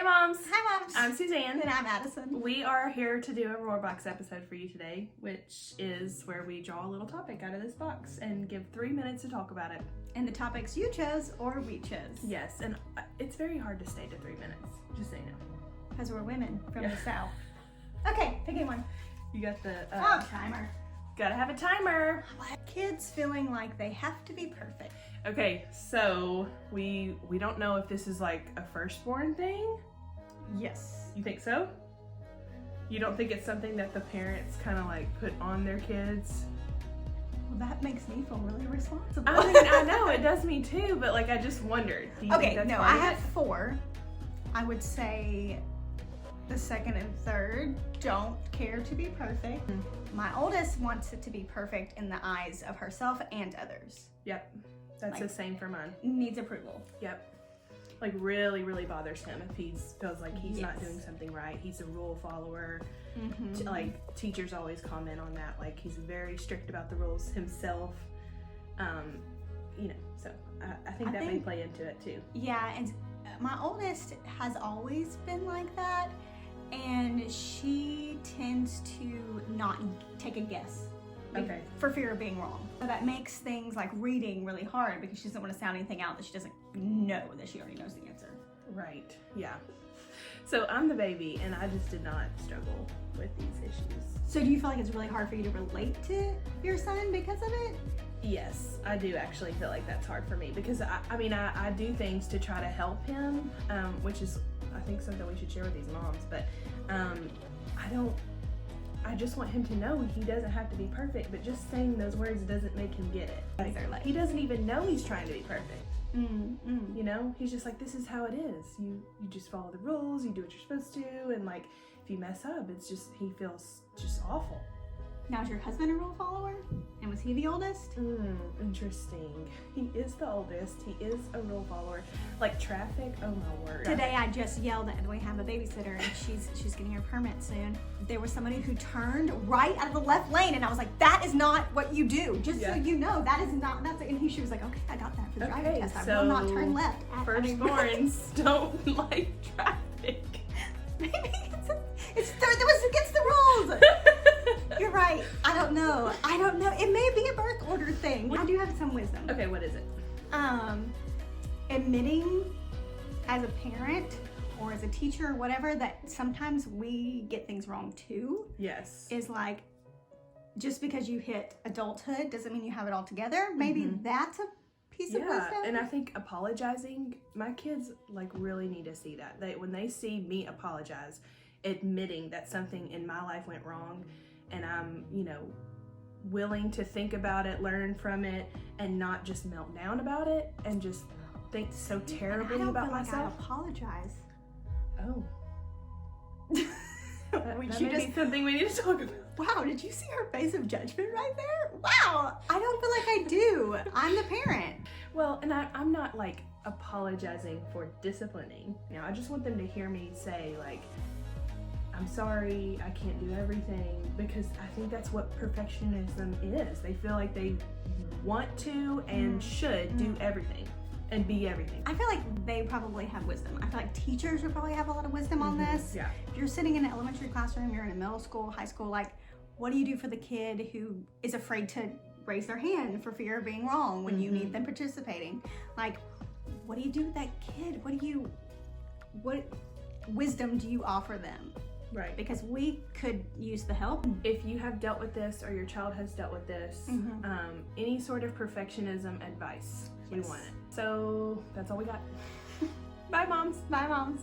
Moms! Hi, Moms! I'm Suzanne. And I'm Addison. We are here to do a Roarbox episode for you today, which is where we draw a little topic out of this box and give 3 minutes to talk about it. And the topics you chose or we chose. Yes, and it's very hard to stay to 3 minutes, just so you know. Because we're women from the South. Okay, picking one. You got the... timer. Gotta have a timer! Kids feeling like they have to be perfect. Okay, so we don't know if this is like a firstborn thing? Yes. You think so? You don't think it's something that the parents kind of like put on their kids? Well, that makes me feel really responsible. I mean, I know, it does me too, but like I just wondered. Do you think that's part I of have it? 4. I would say the second and third don't care to be perfect. My oldest wants it to be perfect in the eyes of herself and others. Yep, that's the same for mine. Needs approval. Yep. Like really, really bothers him if he feels like he's not doing something right. He's a rule follower. Like teachers always comment on that. Like he's very strict about the rules himself. So I think that may play into it too. Yeah, and my oldest has always been like that, and she tends to not take a guess. For fear of being wrong. So that makes things like reading really hard because she doesn't want to sound anything out that she doesn't know that she already knows the answer. Right, yeah. So I'm the baby and I just did not struggle with these issues. So do you feel like it's really hard for you to relate to your son because of it? Yes, I do actually feel like that's hard for me because I do things to try to help him, which is I think something we should share with these moms, but I just want him to know he doesn't have to be perfect, but just saying those words doesn't make him get it. Like, he doesn't even know he's trying to be perfect. You know, he's just like, this is how it is. You just follow the rules, you do what you're supposed to, and like if you mess up, it's just he feels just awful. Now, is your husband a rule follower? And was he the oldest? Interesting. He is the oldest. He is a rule follower. Like traffic, oh my word. Today I just yelled at, we have a babysitter and she's getting her permit soon. There was somebody who turned right out of the left lane and I was like, that is not what you do. Just so you know, that is not, and she was like, okay, I got that for the driving test. I will not turn left. Firstborns don't like traffic. Maybe it's against the rules. You're right. I don't know. It may be a birth order thing. I do have some wisdom. Okay, what is it? Admitting as a parent or as a teacher or whatever that sometimes we get things wrong too. Yes. Is like, just because you hit adulthood doesn't mean you have it all together. Maybe that's a piece of wisdom. Yeah, and I think apologizing, my kids like really need to see that. When they see me apologize, admitting that something in my life went wrong, and I'm, willing to think about it, learn from it, and not just melt down about it and just think so terribly about myself. I apologize. Oh. that may be something we need to talk about. Wow, did you see her face of judgment right there? Wow, I don't feel like I do. I'm the parent. Well, and I'm not like apologizing for disciplining. I just want them to hear me say like, I'm sorry, I can't do everything, because I think that's what perfectionism is. They feel like they want to and should do everything and be everything. I feel like they probably have wisdom. I feel like teachers would probably have a lot of wisdom on this. Yeah. If you're sitting in an elementary classroom, you're in a middle school, high school, like, what do you do for the kid who is afraid to raise their hand for fear of being wrong when you need them participating? Like, what do you do with that kid? What wisdom do you offer them? Right. Because we could use the help. If you have dealt with this or your child has dealt with this, any sort of perfectionism advice, we want it. So that's all we got. Bye, moms. Bye, moms.